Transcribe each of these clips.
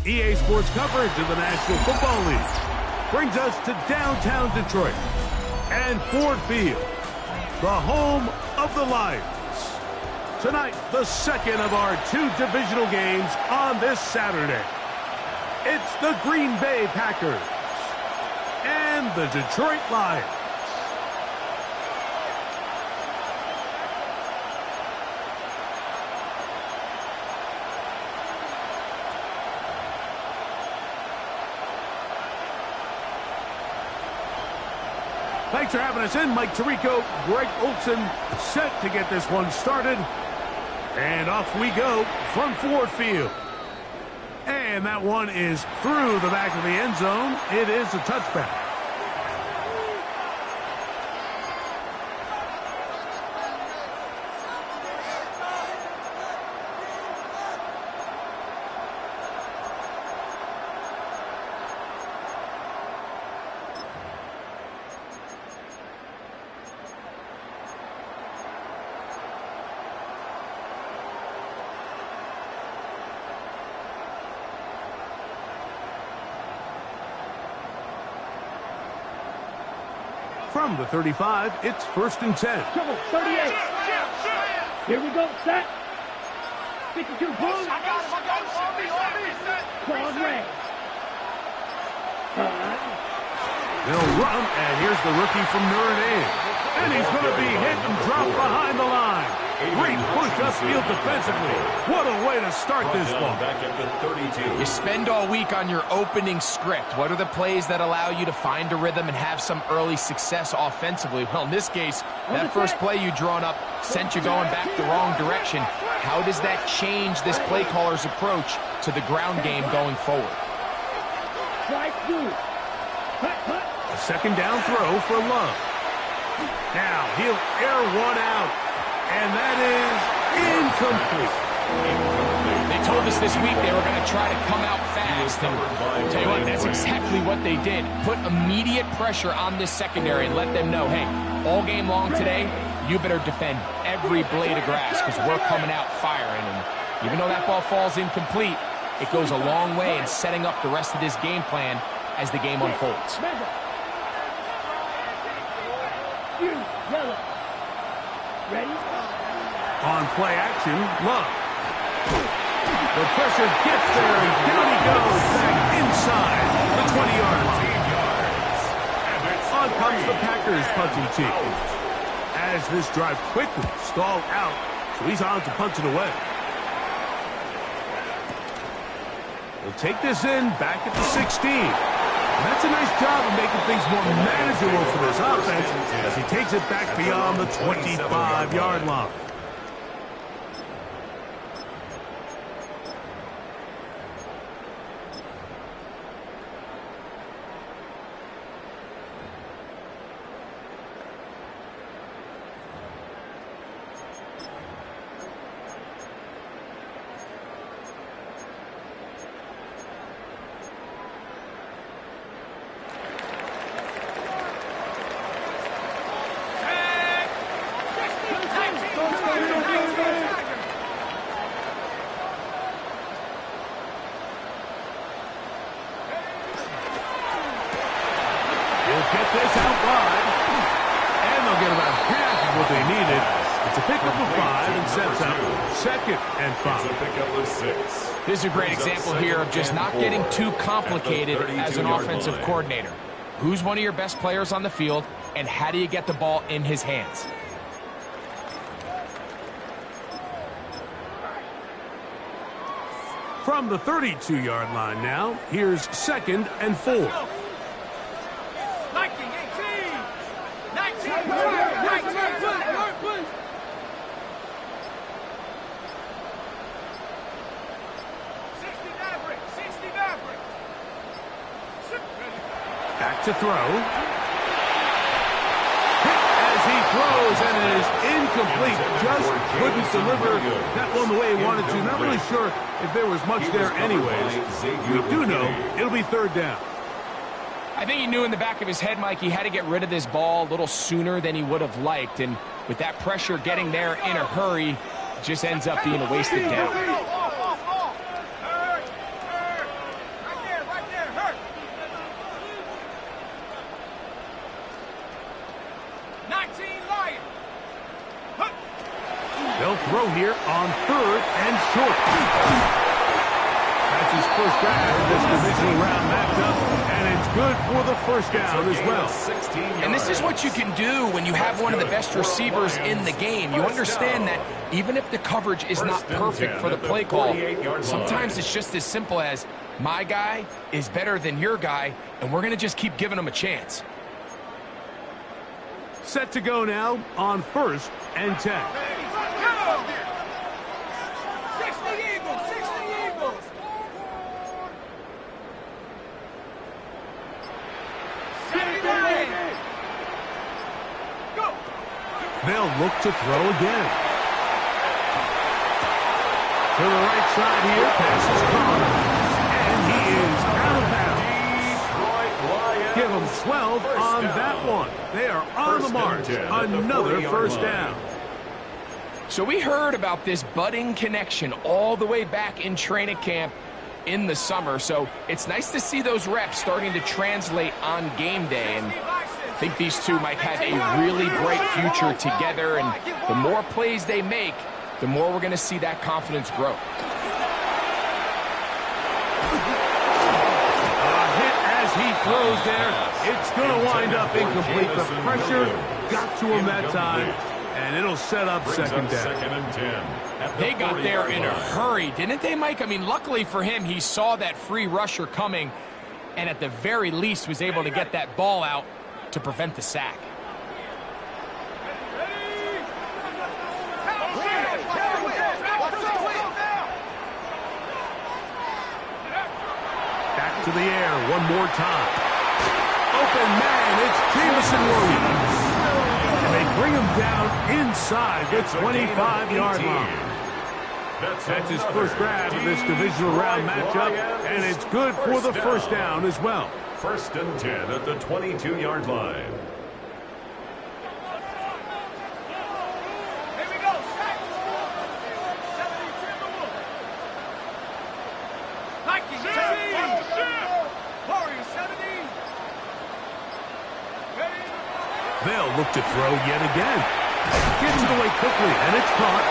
EA Sports coverage of the National Football League brings us to downtown Detroit and Ford Field, the home of the Lions. Tonight, the second of our two divisional games on this Saturday. It's the Green Bay Packers and the Detroit Lions. Thanks for having us in. Mike Tirico, Greg Olson, set to get this one started. And off we go from Ford Field. And that one is through the back of the end zone. It is a touchback. From the 35, it's 1st and 10. Trouble, 38. Here we go, set. 52 points. Claude Ray. They'll run, and here's the rookie from Notre Dame. And he's going to be hit and dropped behind the line. Great push upfield defensively. What a way to start this one. Back at the 32. You spend all week on your opening script. What are the plays that allow you to find a rhythm and have some early success offensively? Well, in this case, that first play you drawn up sent you going back the wrong direction. How does that change this play caller's approach to the ground game going forward? A second down throw for Love. Now he'll air one out, and that is incomplete. They told us this week they were going to try to come out fast. And I'll tell you what, that's exactly what they did. Put immediate pressure on this secondary and let them know, hey, all game long today, you better defend every blade of grass because we're coming out firing. And even though that ball falls incomplete, it goes a long way in setting up the rest of this game plan as the game unfolds. Ready? On play action, Love. The pressure gets there, and down he goes back inside the 20-yard line. On comes the Packers punting team. As this drive quickly stalled out, so he's on to punch it away. He'll take this in back at the 16. And that's a nice job of making things more manageable for this offense as he takes it back beyond the 25-yard line. Get this out wide, and they'll get about half of what they needed. It's a pickup of 5 and sets up 2nd and 5. It's a pickup of 6. This is a great example here of just not getting too complicated as an offensive coordinator. Who's one of your best players on the field, and how do you get the ball in his hands? From the 32-yard line now, here's 2nd and 4. Back to throw. Hit as he throws, and it is incomplete. Just couldn't deliver that one the way he wanted to. Not really sure if there was much there anyways. We do know it'll be third down. I think he knew in the back of his head, Mike, he had to get rid of this ball a little sooner than he would have liked. And with that pressure getting there in a hurry, it just ends up being a wasted down. They'll throw here on third and short. That's his first grab of this divisional round matchup, and it's good for the first down as well. And this is what you can do when you have one of the best receivers in the game. You understand that even if the coverage is not perfect for the play call, sometimes it's just as simple as, my guy is better than your guy, and we're going to just keep giving him a chance. Set to go now on first and 10. They'll look to throw again. To the right side here, pass is caught, and he is out of bounds. Give them 12 on that one. They are on the march. Another first down. So we heard about this budding connection all the way back in training camp in the summer. So it's nice to see those reps starting to translate on game day. And I think these two might have a really bright future together, and the more plays they make, the more we're going to see that confidence grow. A hit as he throws there. It's going to wind up incomplete. The pressure got to him that time, and it'll set up second down. They got there in a hurry, didn't they, Mike? I mean, luckily for him, he saw that free rusher coming, and at the very least was able to get that ball out to prevent the sack. Back to the air one more time. Open man, it's Jamison Williams. And they bring him down inside the 25-yard line. That's his first grab of this divisional round matchup, and it's good for the first down as well. First and 10 at the 22-yard line. Here we go. Nike 17. Warrior 17. They'll look to throw yet again. Gets it away quickly, and it's caught.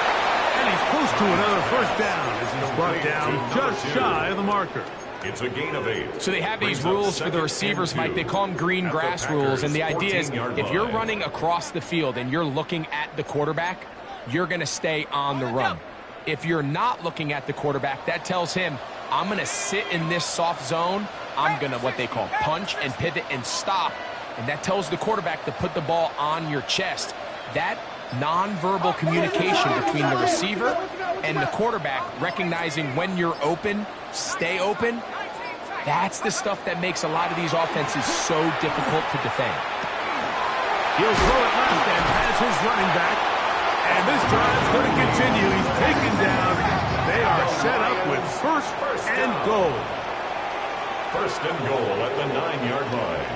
And he's close to another first down as he's brought down just shy of the marker. It's a gain of 8. So they have these rules for the receivers, Mike. They call them green grass rules, and the idea is if you're running across the field and you're looking at the quarterback, you're going to stay on the run. If you're not looking at the quarterback, that tells him, I'm going to sit in this soft zone. I'm going to what they call punch and pivot and stop, and that tells the quarterback to put the ball on your chest. That nonverbal communication between the receiver and the quarterback, recognizing when you're open, stay open, that's the stuff that makes a lot of these offenses so difficult to defend. He'll throw it left and has his running back. And this drive's going to continue. He's taken down. They are set up with first and goal. First and goal at the 9-yard line.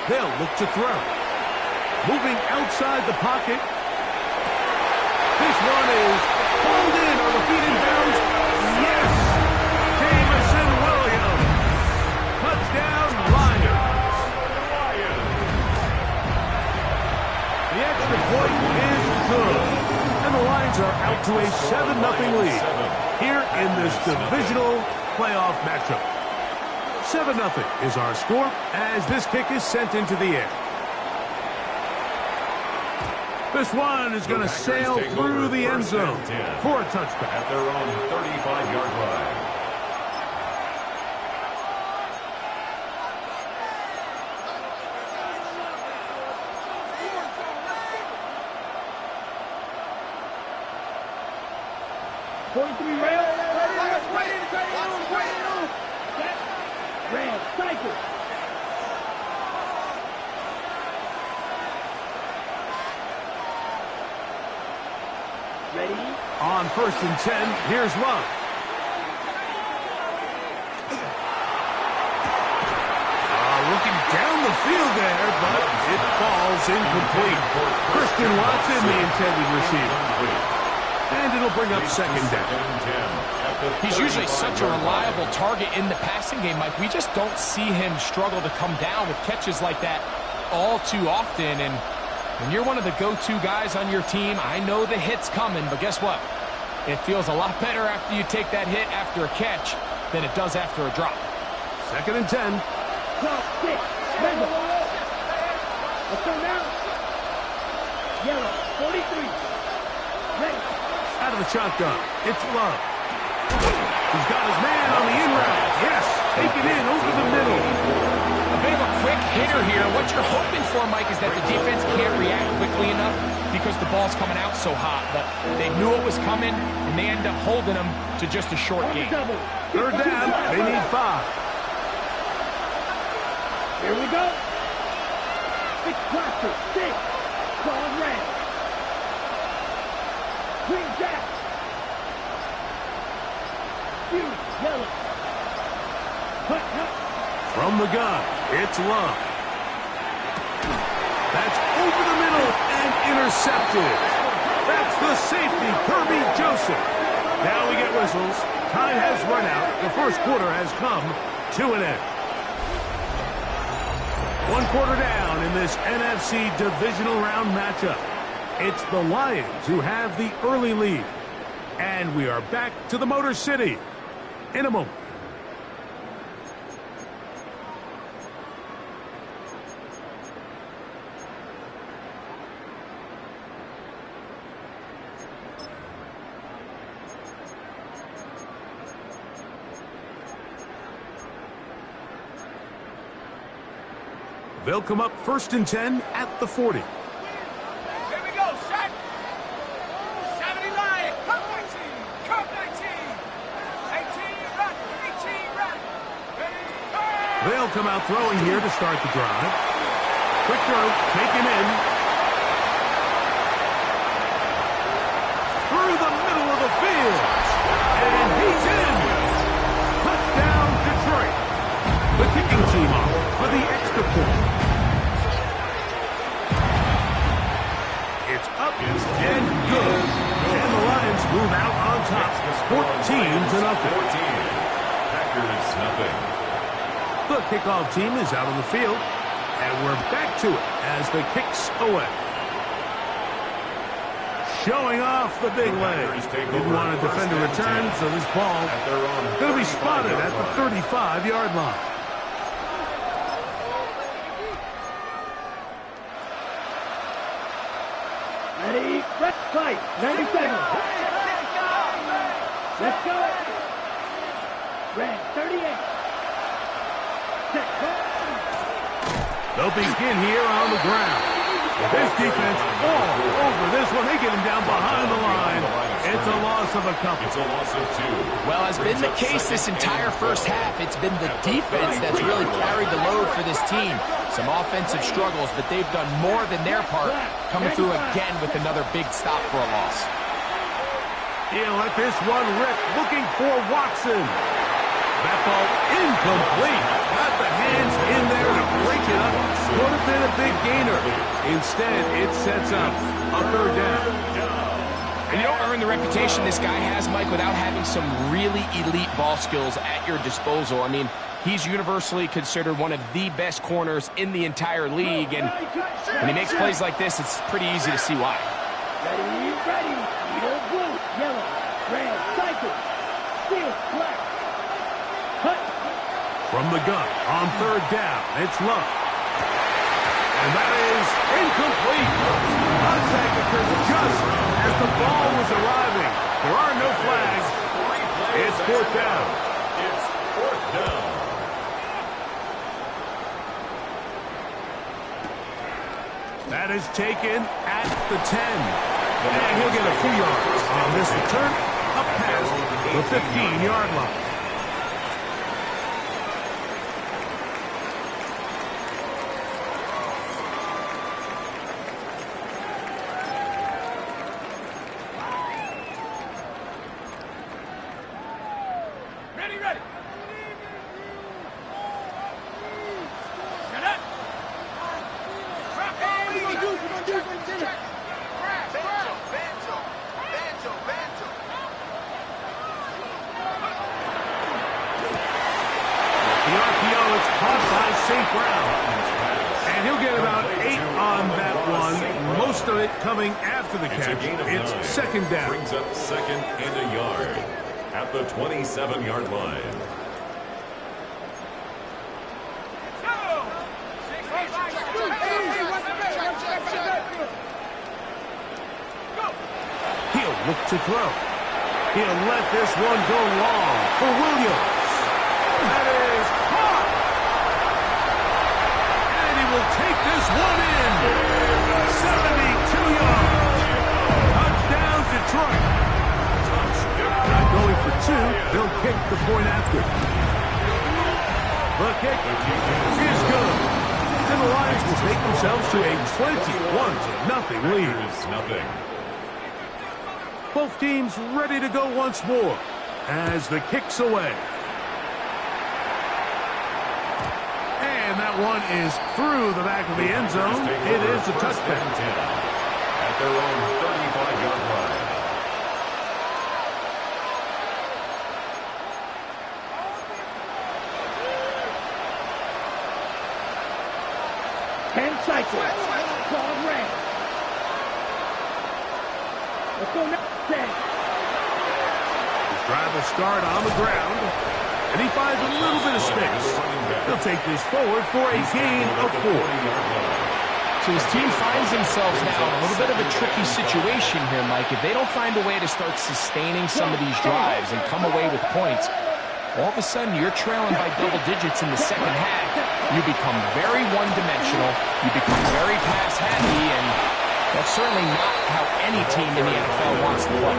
They'll look to throw. Moving outside the pocket. This one is pulled in on the feet in bounds. Yes! Jamison Williams. Touchdown, Lions. The extra point is good. And the Lions are out to a 7-0 lead here in this divisional playoff matchup. 7-0 is our score as this kick is sent into the air. This one is going to sail through the end zone for a touchback. At their own 35-yard line. 43 rail. Red, cycle. Ready? On 1st and 10, here's Love. Looking down the field there, but it falls incomplete. Christian Watson, the intended receiver. And it'll bring up 2nd down. He's usually such a reliable target in the passing game, Mike. We just don't see him struggle to come down with catches like that all too often. And when you're one of the go-to guys on your team, I know the hit's coming, but guess what? It feels a lot better after you take that hit after a catch than it does after a drop. 2nd and 10. 12, 6, Mendel. Let's go now. Yellow, 43. Ready. Out of the shotgun, it's Love. He's got his man on the in route. Yes, take it in over the middle. A bit of a quick hitter here. What you're hoping for, Mike, is that the defense can't react quickly enough because the ball's coming out so hot. But they knew it was coming, and they end up holding them to just a short game. 3rd down, they need 5. Here we go. 6 cluster, 6. Cross red. Green jack. Huge yellow. Cut. From the gun, it's Love. That's over the middle and intercepted. That's the safety, Kirby Joseph. Now we get whistles. Time has run out. The 1st quarter has come to an end. 1 quarter down in this NFC divisional round matchup. It's the Lions who have the early lead. And we are back to the Motor City in a moment. They'll come up 1st and 10 at the 40. Here we go, set. 79, cut 19, cut 19. 18, run, 18, run. Ready, They'll come out throwing here to start the drive. Quick throw, taken in. Through the middle of the field. And he's in. Touchdown, Detroit. The kicking team off for the extra point. It's up and good. And the Lions move out on top. 14-0. Packers nothing. The kickoff team is out on the field. And we're back to it as the kicks away. Showing off the big leg. Didn't want to defend a return, so this ball going to be spotted at the 35-yard line. Ready, let's fight. 90 seconds. Let's go. Red, 38. Set, go. They'll begin here on the ground. This defense all over this one. They get him down behind the line. It's a loss of a couple. It's a loss of 2. Well, as been the case this entire first half, it's been the defense that's really carried the load for this team. Some offensive struggles, but they've done more than their part, coming through again with another big stop for a loss. He'll let this one rip, looking for Watson. That ball incomplete. Got the hands in there to break it up. Would have been a big gainer. Instead, it sets up a 3rd down. And you don't earn the reputation this guy has, Mike, without having some really elite ball skills at your disposal. I mean, he's universally considered one of the best corners in the entire league, and when he makes plays like this, it's pretty easy to see why. Ready, ready. Yellow, blue, yellow, red, cycle, steel, black. Cut. From the gun on 3rd down, it's Love. And that is incomplete. Contact occurs just as the ball was arriving. There are no flags. It's 4th down. It's 4th down. That is taken at the 10. And he'll get a few yards on this return. up past the 15-yard line. Coming after the catch, it's second down. Brings up second and a yard at the 27-yard line. He'll look to throw. He'll let this one go long for Williams. That is caught. And he will take this one in. 72 yards. Touchdown, Detroit. Not going for two. They'll kick the point after. The kick is good. And the Lions will take themselves to a 21-0 lead. Both teams ready to go once more as the kick's away. And that one is through the back of the end zone. It is a touchdown. At their own 35-yard line. Ten cycles. Cloud red. Let's go now. 10. His drive will start on the ground. And he finds a little bit of space. He'll take this forward for a gain of 4. So his team finds themselves now in a little bit of a tricky situation here, Mike. If they don't find a way to start sustaining some of these drives and come away with points, all of a sudden you're trailing by double digits in the second half. You become very one-dimensional. You become very pass-happy, and that's certainly not how any team in the NFL wants to play.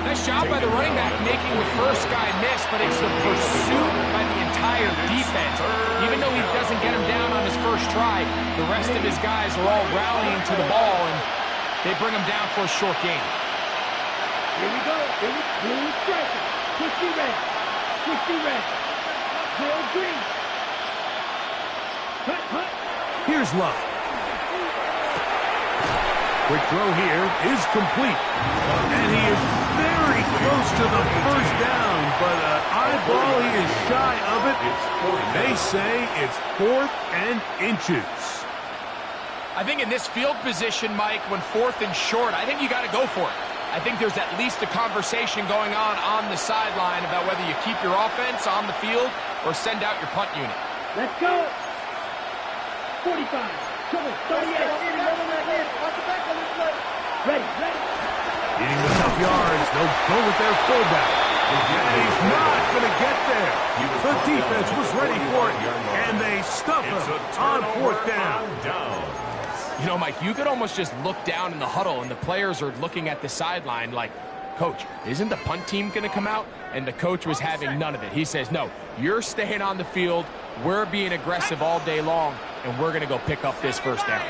Nice job by the running back making the first guy miss, but it's the pursuit by the entire defense. Even though he doesn't get him down on his first try, the rest of his guys are all rallying to the ball, and they bring him down for a short gain. Here we go. Blue striker. Twisty red. Twisty red. Drill green. Cut. Here's Love. Quick throw here is complete. And he is very close to the first down, but an eyeball, he is shy of it. They say it's 4th and inches. I think in this field position, Mike, when 4th and short, I think you got to go for it. I think there's at least a conversation going on the sideline about whether you keep your offense on the field or send out your punt unit. Let's go. 45. Come on. 38. Ready. Needing the tough yards. They'll go with their fullback. And he's not going to get there. The defense was ready for it, and they stuff him on 4th down. You know, Mike, you could almost just look down in the huddle, and the players are looking at the sideline like, Coach, isn't the punt team going to come out? And the coach was having none of it. He says, no, you're staying on the field. We're being aggressive all day long, and we're going to go pick up this first down.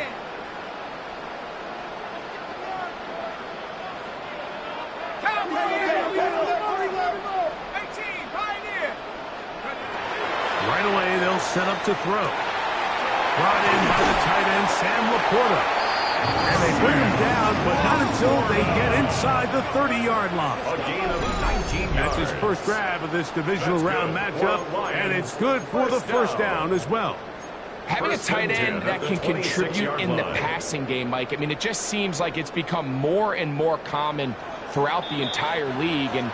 Right away, they'll set up to throw. Brought in by the tight end, Sam Laporta. And they bring him down, but not until they get inside the 30-yard line. A gain of 19 yards. That's his first grab of this divisional round matchup, and it's good for the first down as well. Having a tight end that can contribute in the passing game, Mike, I mean, it just seems like it's become more and more common throughout the entire league. And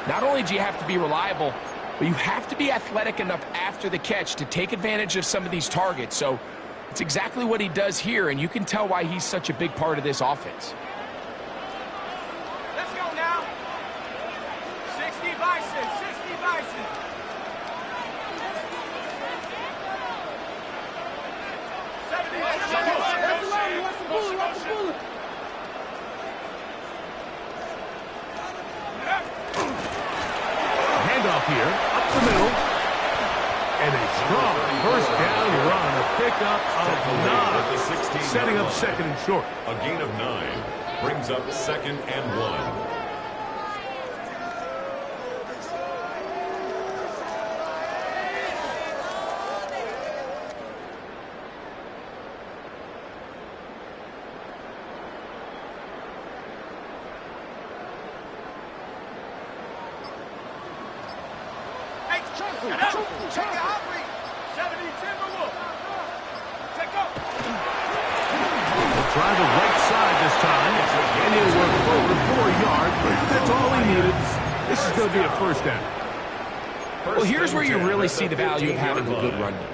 not only do you have to be reliable, but you have to be athletic enough after the catch to take advantage of some of these targets. So it's exactly what he does here, and you can tell why he's such a big part of this offense. Let's go now. 60 Bison. First down run, a pickup of 9, setting up second and short. A gain of 9 brings up second and 1. Try the right side this time, and he'll work forward for a yard, but that's all he needed. This is going to be a first down. Well, here's where you really see the value of having a good run game.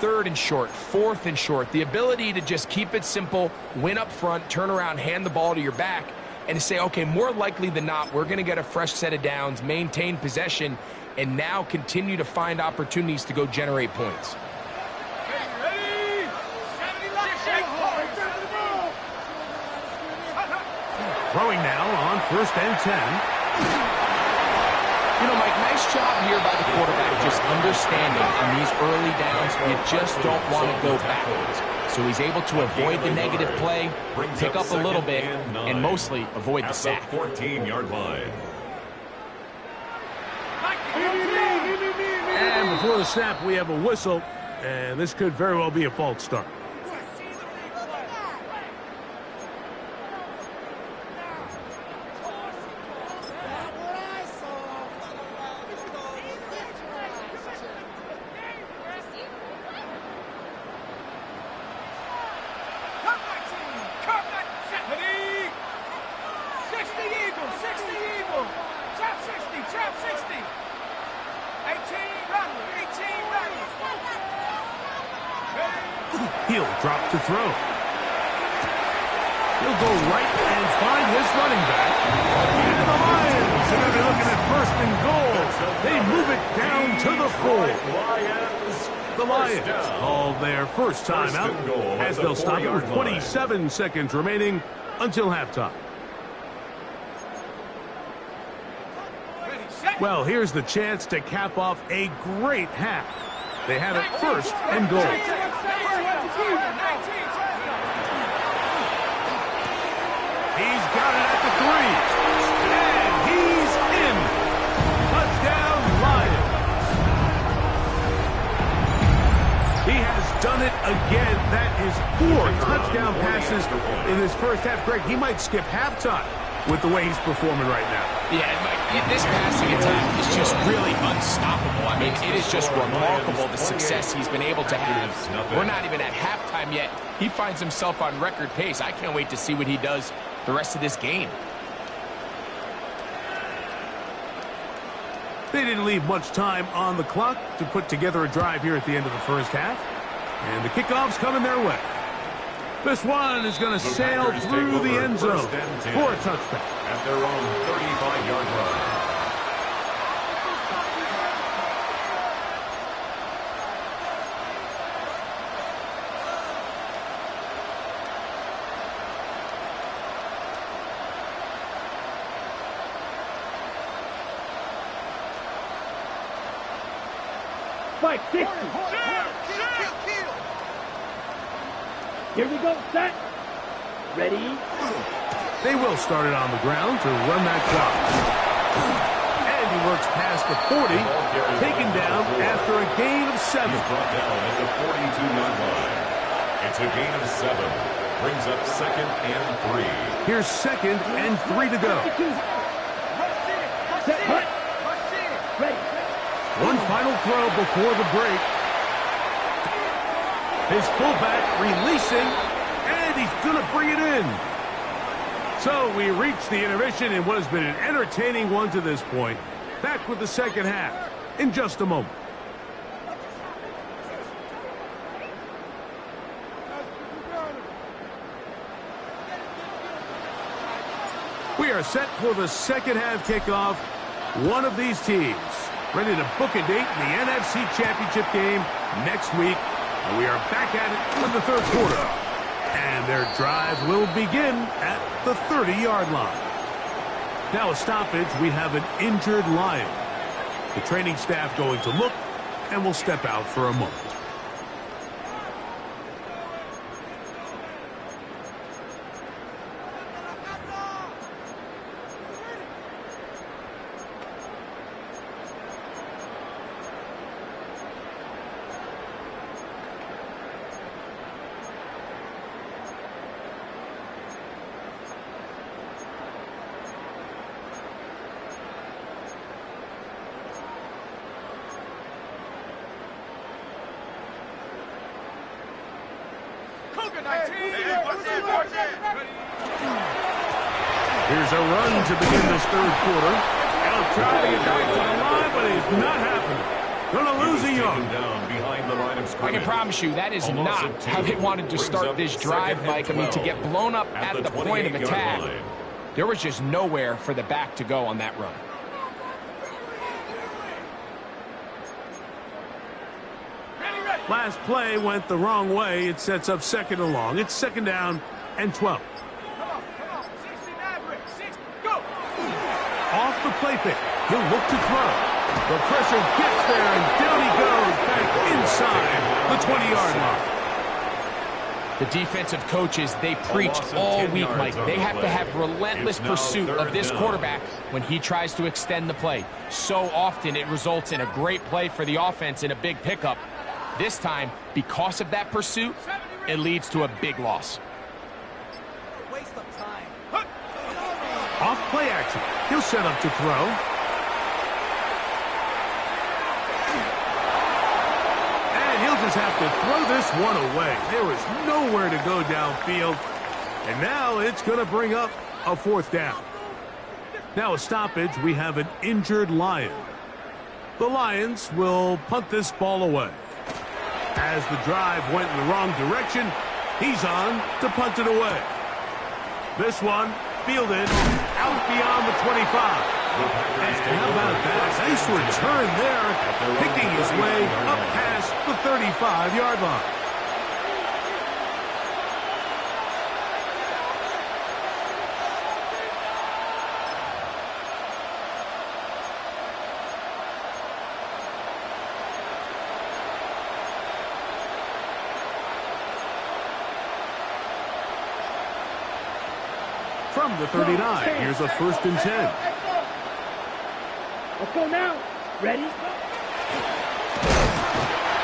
Third and short, fourth and short, the ability to just keep it simple, win up front, turn around, hand the ball to your back, and to say, okay, more likely than not, we're going to get a fresh set of downs, maintain possession, and now continue to find opportunities to go generate points. Throwing now on first and 10. You know, Mike, nice job here by the quarterback, just understanding in these early downs, you just don't want to go backwards. So he's able to avoid the negative play, pick up a little bit, and mostly avoid the sack. 14-yard line. And before the snap, we have a whistle, and this could very well be a false start. He'll drop to throw. He'll go right and find his running back. And the Lions are going to be looking at first and goal. They move it down to the 4. The Lions call their first time out as they'll stop it with 27 seconds remaining until halftime. Well, here's the chance to cap off a great half. They have it first and goal. He's got it at the 3. And he's in. Touchdown, Lions. He has done it again. That is 4 touchdown passes in his first half. Greg, he might skip halftime with the way he's performing right now. Yeah, this passing attack is just really unstoppable. I mean, it is just remarkable the success he's been able to have. We're not even at halftime yet. He finds himself on record pace. I can't wait to see what he does the rest of this game. They didn't leave much time on the clock to put together a drive here at the end of the first half. And the kickoff's coming their way. This one is going to sail through the end zone for a touchback. At their own 35-yard line. Fight 60. Here we go, set. Ready? They will start it on the ground to run that clock. And he works past the 40, taken down after a gain of 7. He's brought down at the 42-yard line. It's a gain of 7. Brings up second and 3. Here's second and 3 to go. Set, hut. Ready. One final throw before the break. His fullback releasing, and he's going to bring it in. So we reach the intermission in what has been an entertaining one to this point. Back with the second half in just a moment. We are set for the second half kickoff. One of these teams ready to book a date in the NFC Championship game next week. And we are back at it for the third quarter. And their drive will begin at the 30-yard line. Now a stoppage, we have an injured Lion. The training staff going to look and will step out for a moment. Here's a run to begin this third quarter. He'll try to get back to the line, but it's not happening. Going to lose a yard. Down behind the line of scrimmage. I can promise you that is not how they wanted to start this drive, Mike. I mean, to get blown up at the point of attack, there was just nowhere for the back to go on that run. Last play went the wrong way. It sets up second and long. It's second down and 12. Come on. 69, Rick. 6, go. Off the play fake. He'll look to throw. The pressure gets there, and down he goes back inside the 20-yard line. The defensive coaches, they preach all week, Mike. They have to have relentless pursuit of this quarterback when he tries to extend the play. So often it results in a great play for the offense and a big pickup. This time, because of that pursuit, it leads to a big loss. Waste of time. Off play action. He'll set up to throw. And he'll just have to throw this one away. There is nowhere to go downfield. And now it's going to bring up a fourth down. Now a stoppage. We have an injured Lion. The Lions will punt this ball away. As the drive went in the wrong direction, he's on to punt it away. This one fielded out beyond the 25. And how about that? Nice return there, picking his way up past the 35-yard line. From the 39, here's a 1st and 10. Let's go now. Ready?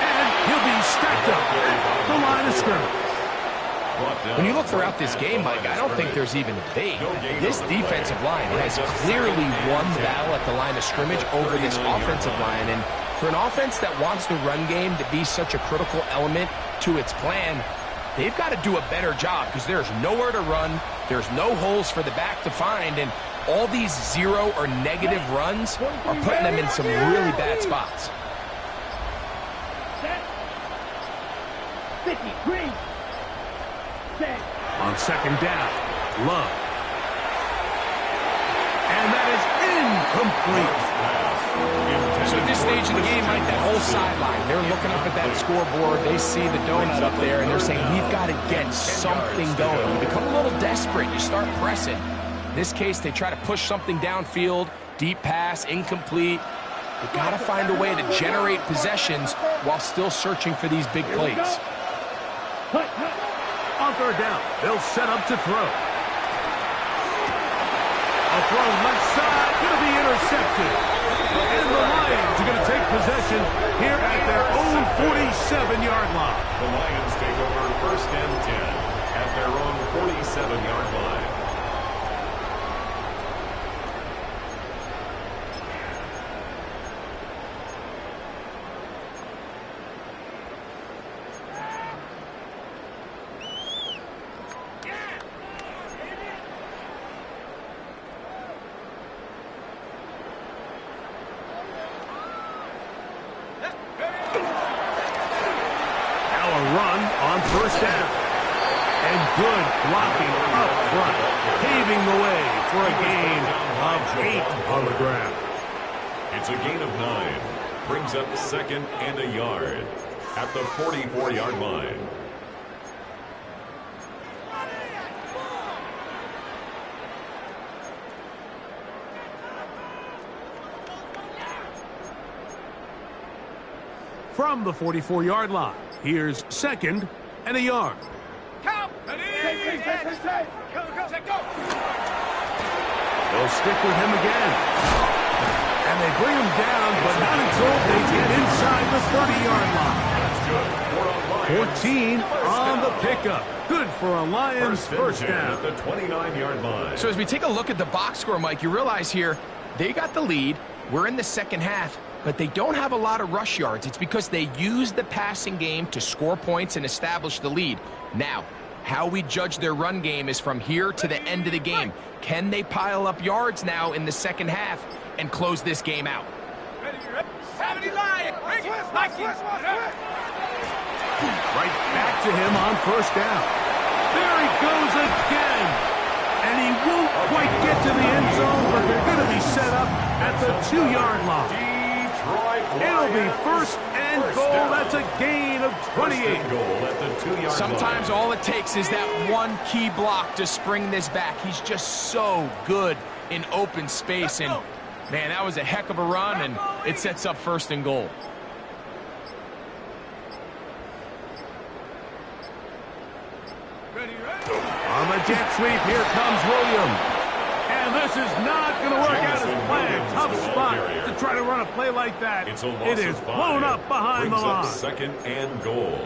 And he'll be stacked up at the line of scrimmage. When you look throughout this game, Mike, I don't think there's even a debate. This defensive line has clearly won the battle at the line of scrimmage over this offensive line. And for an offense that wants the run game to be such a critical element to its plan, they've got to do a better job because there's nowhere to run. There's no holes for the back to find. And all these zero or negative runs are putting them in some really bad spots. Set. 50, green. Set. On second down, Love. And that is incomplete. So at this stage of the game, Mike, that whole sideline, they're looking up at that scoreboard. They see the donut up there, and they're saying, we've got to get something going. You become a little desperate. You start pressing. In this case, they try to push something downfield, deep pass, incomplete. They've got to find a way to generate possessions while still searching for these big plays. On third down, they'll set up to throw. A throw left side, going to be intercepted. And the Lions are going to take possession here at their own 47-yard line. The Lions take over 1st and 10 at their own 47-yard line. Run on 1st down. And good blocking up front, paving the way for a gain of 8 on the ground. It's a gain of 9. Brings up 2nd and a yard at the 44-yard line. from the 44-yard line. Here's 2nd and a yard. Count. Ready. Go. They'll stick with him again. And they bring him down, but not until they get inside the 30-yard line. That's good. 14 on the pickup. Good for a Lions first down. At the 29-yard line. So as we take a look at the box score, Mike, you realize here they got the lead. We're in the second half, but they don't have a lot of rush yards. It's because they use the passing game to score points and establish the lead. Now, how we judge their run game is from here to the end of the game. Can they pile up yards now in the second half and close this game out? Ready. 70 Lions. Bring it. Right back to him on first down. There he goes again. And he won't quite get to the end zone, but they're going to be set up at the 2-yard line. It'll be first and goal. That's a gain of 28. Sometimes all it takes is that one key block to spring this back. He's just so good in open space. And, man, that was a heck of a run, and it sets up first and goal. On the jet sweep, here comes Williams. And this is not going to work out as planned. Tough spot to try to run a play like that. It is blown up behind the line. 2nd and goal.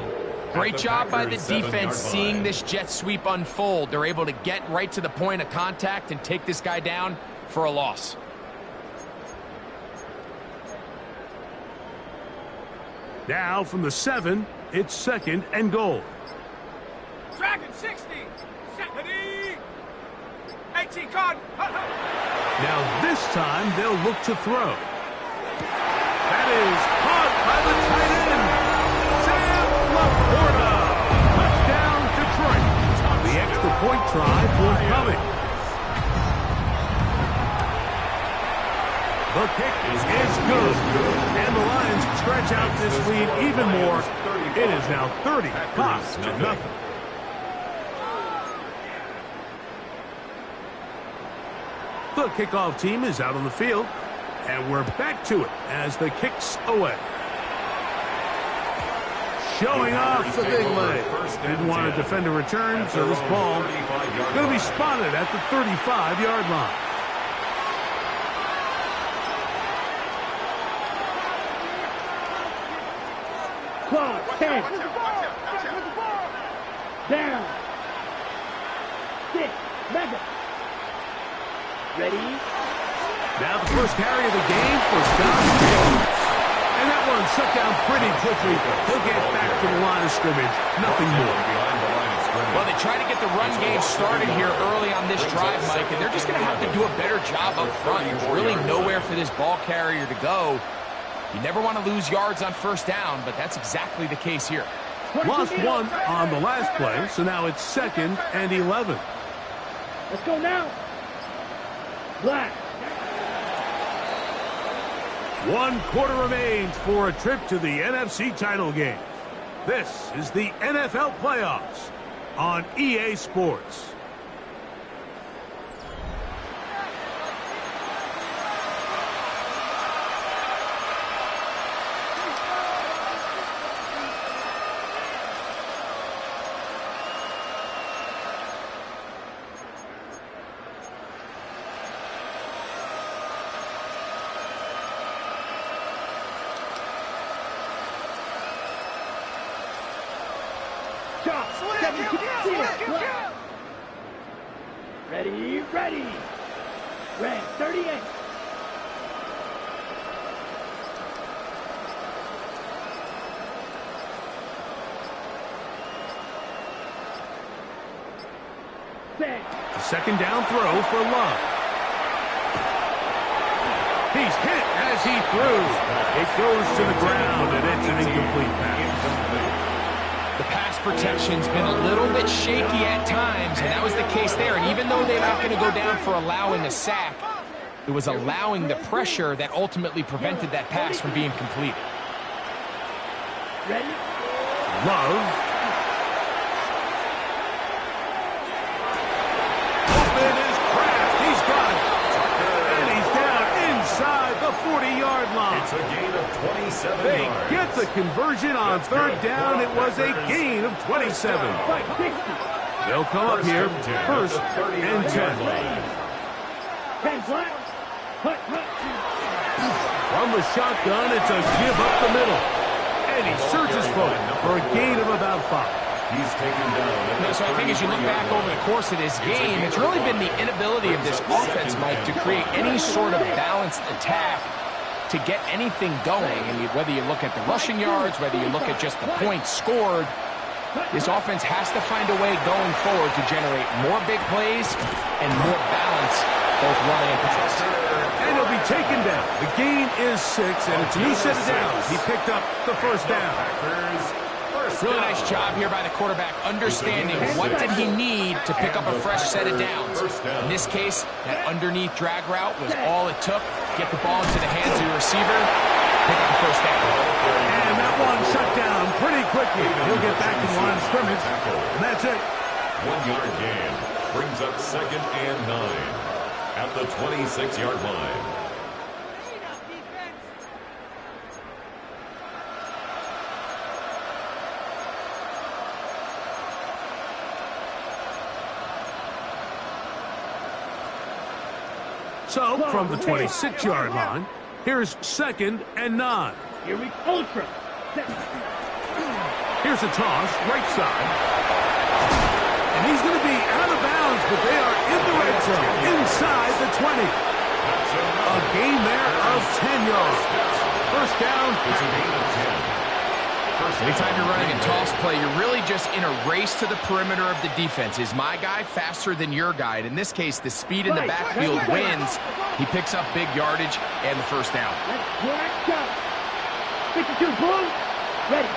Great job by the defense seeing this jet sweep unfold. They're able to get right to the point of contact and take this guy down for a loss. Now from the 7, it's 2nd and goal. Dragon 60. Ready. 18 card. Now this time they'll look to throw. That is caught by the tight end. Sam Laporta. Touchdown Detroit. The extra point try forthcoming. The kick is good. And the Lions stretch out this lead even more. It is now 35-0. The kickoff team is out on the field, and we're back to it as the kick's away. Showing off the big leg. Didn't want to defend a return, so this ball going to be spotted at the 35-yard line. Clock, 10. Down. 6. Mega. Ready? Now the first carry of the game for Scott Jones. And that one shut down pretty quickly. He'll get back to the line of scrimmage. Nothing more. Well, they try to get the run game started here early on this drive, Mike, and they're just going to have to do a better job up front. There's really nowhere for this ball carrier to go. You never want to lose yards on first down, but that's exactly the case here. Lost one on the last play, so now it's 2nd and 11. Let's go now. Black. 1 quarter remains for a trip to the NFC title game. This is the NFL playoffs on EA Sports. Ready. Red 38. Set. The second down throw for Love. He's hit as he threw. It goes to the ground, and it's an incomplete pass. The pass protection's been a little bit shaky at times, and that was the case there. And even though they're not going to go down for allowing a sack, it was allowing the pressure that ultimately prevented that pass from being completed. Ready? Love. Open is Kraft. He's got it. And he's down inside the 40-yard line. It's a gain of 27 They yards. get the conversion on third down. It was a gain of 27. They'll come up here, first and 10. From the shotgun, it's a give up the middle. And he surges forward for a gain of about 5. He's taken down. So I think as you look back over the course of this game, it's really been the inability of this offense, Mike, to create any sort of balanced attack to get anything going. And whether you look at the rushing yards, whether you look at just the points scored, this offense has to find a way going forward to generate more big plays and more balance, both running and pass. And he'll be taken down. The gain is 6, and it's a new set of downs. He picked up the first down. Really nice job here by the quarterback, understanding what did he need to pick up a fresh set of downs. In this case, that underneath drag route was all it took. Get the ball into the hands of your receiver, pick up the first down. And that one shut down pretty quickly. He'll get back to the line of scrimmage, and that's it. 1-yard gain brings up second and 9 at the 26-yard line. So, from the 26-yard line, here's second and 9. Here we ultra. Here's a toss, right side. And he's going to be out of bounds, but they are in the red zone, inside the 20. A gain there of 10 yards. First down. It's a gain of 10. Anytime you're running a toss play, you're really just in a race to the perimeter of the defense. Is my guy faster than your guy? And in this case, the speed in the backfield wins. He picks up big yardage and the first down. Let's go. 52, boom. Ready.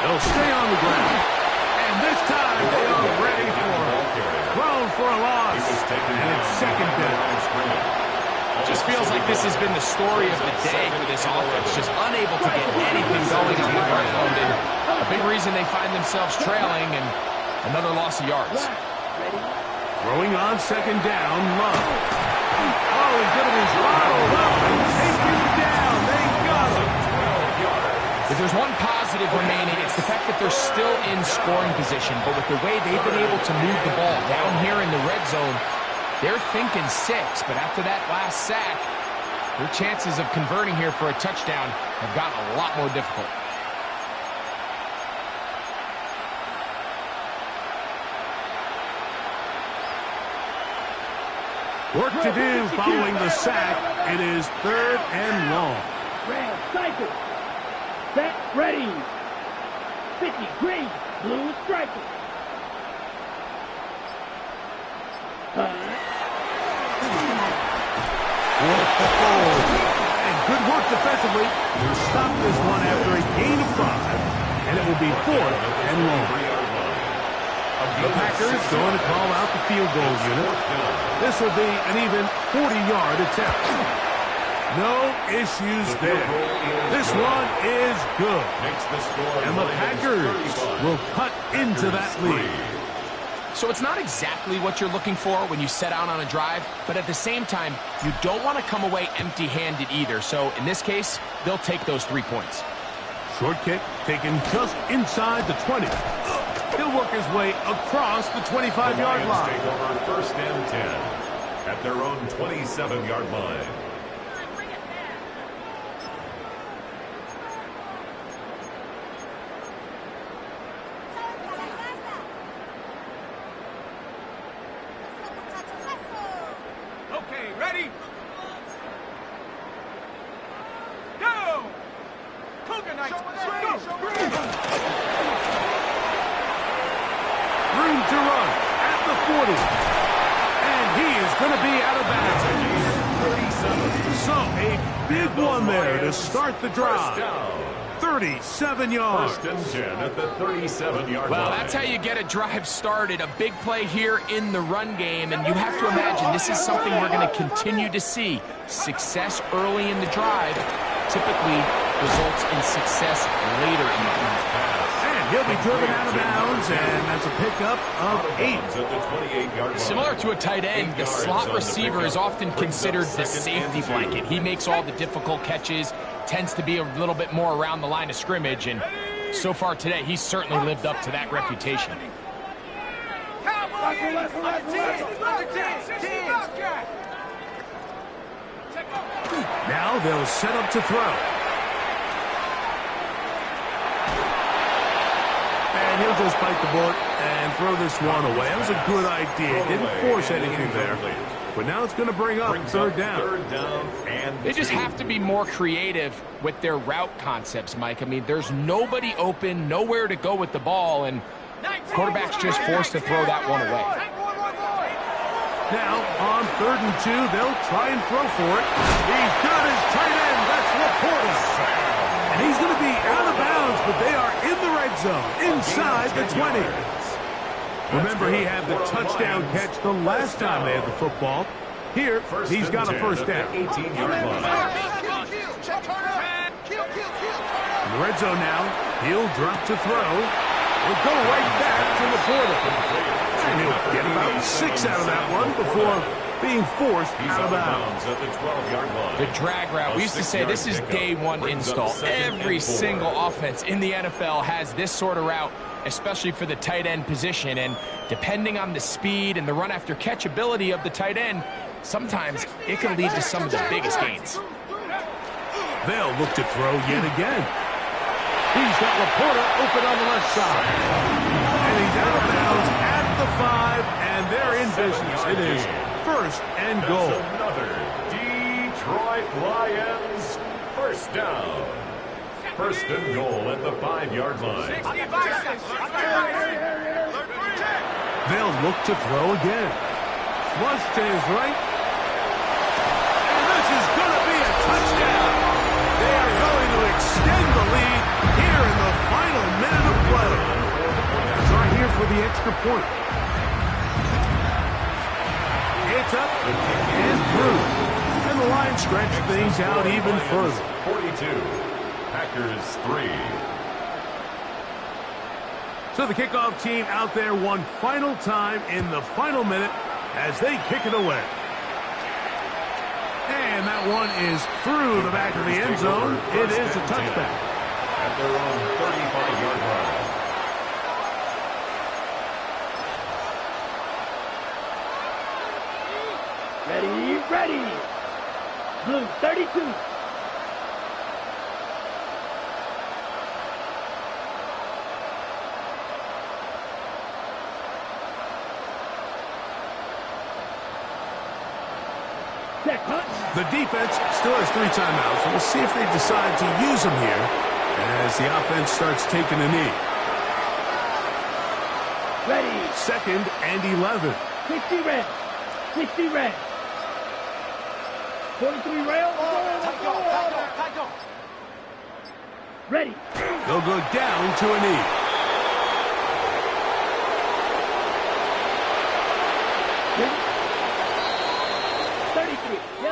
They'll stay on the ground. And this time they are ready for it. Thrown for a loss. And it's second down. Just feels like this has been the story of the day for this offense. Just unable to get anything going on the ground. And a big reason they find themselves trailing and another loss of yards. Throwing on second down, Love. Oh, he's going to be throttled up and taken down. They got him. If there's one positive remaining, it's the fact that they're still in scoring position. But with the way they've been able to move the ball down here in the red zone, they're thinking 6, but after that last sack, their chances of converting here for a touchdown have gotten a lot more difficult. Work to do following the sack. It is third and long. Red, cycle. Set, ready. 50, green, blue, striker. And good work defensively to stop this one after a gain of 5. And it will be fourth and long. The Packers going to call out the field goal unit. This will be an even 40-yard attempt. No issues there. This one is good. And the Packers will cut into that lead. So it's not exactly what you're looking for when you set out on a drive, but at the same time, you don't want to come away empty-handed either. So in this case, they'll take those 3 points. Short kick taken just inside the 20. He'll work his way across the 25-yard line. Take over first and 10 at their own 27-yard line. Okay, ready? Go! Cougar Knights, go! Room to run at the 40. And he is going to be out of bounds. So a big one there to start the drive. 37 yards. First and 10 at the 37-yard line. Well, that's how you get a drive started. A big play here in the run game, and you have to imagine this is something we're going to continue to see. Success early in the drive typically results in success later in the game. And he'll be driven out of bounds, and that's a pickup of 8. Similar to a tight end, the slot receiver is often considered the safety blanket. He makes all the difficult catches, tends to be a little bit more around the line of scrimmage, and so far today, he's certainly lived up to that reputation. Now they'll set up to throw. And he'll just bite the bullet and throw this one away. That was a good idea. Didn't force anything there. But now it's going to bring up third down. They just have to be more creative with their route concepts, Mike. I mean, there's nobody open, nowhere to go with the ball, and quarterback's just forced to throw that one away. Now, on 3rd and 2, they'll try and throw for it. He's got his tight end. That's Laporta. And he's going to be out of bounds, but they are in the red zone, inside the 20. Remember, he had the touchdown catch the last time they had the football. Here, he's got a first down. In the red zone now, he'll drop to throw. He'll go right back to Laporta. And he'll get about 6 out of that one before being forced out of bounds at the 12-yard line. The drag route. We used to say this is day one install. Every single offense in the NFL has this sort of route, especially for the tight end position. And depending on the speed and the run after catch ability of the tight end, sometimes it can lead to some of the biggest gains. They'll look to throw yet again. He's got Laporta open on the left side. And he's out of bounds at the 5, and they're in business. It is 1st and goal. Another Detroit Lions first down. 1st and goal at the 5-yard line. They'll look to throw again. Flush to his right. And this is going to be a touchdown. They are going to extend the lead here in the final minute of play. That's right here for the extra point. It's up and through. And the Lions stretch things out even further. 42. Packers 3. So the kickoff team out there one final time in the final minute as they kick it away. And that one is through the back of the end zone. It is a touchback. At their own 35-yard line. Ready. Blue 32. The defense still has 3 timeouts. We'll see if they decide to use them here as the offense starts taking a knee. Ready. 2nd and 11. 60 red. 60 red. 43 rail. Ready. They'll go down to a knee.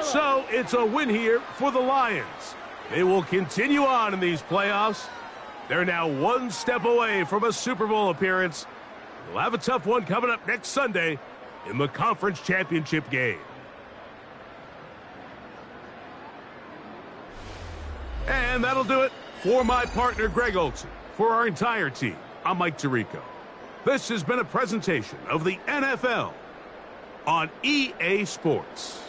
So it's a win here for the Lions. They will continue on in these playoffs. They're now 1 step away from a Super Bowl appearance. They'll have a tough one coming up next Sunday in the conference championship game. And that'll do it for my partner, Greg Olson. For our entire team, I'm Mike Tirico. This has been a presentation of the NFL on EA Sports.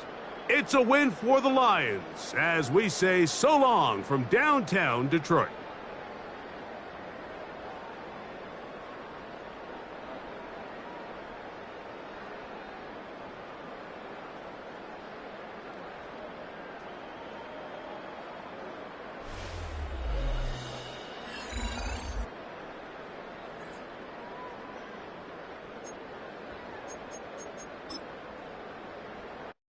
It's a win for the Lions as we say so long from downtown Detroit.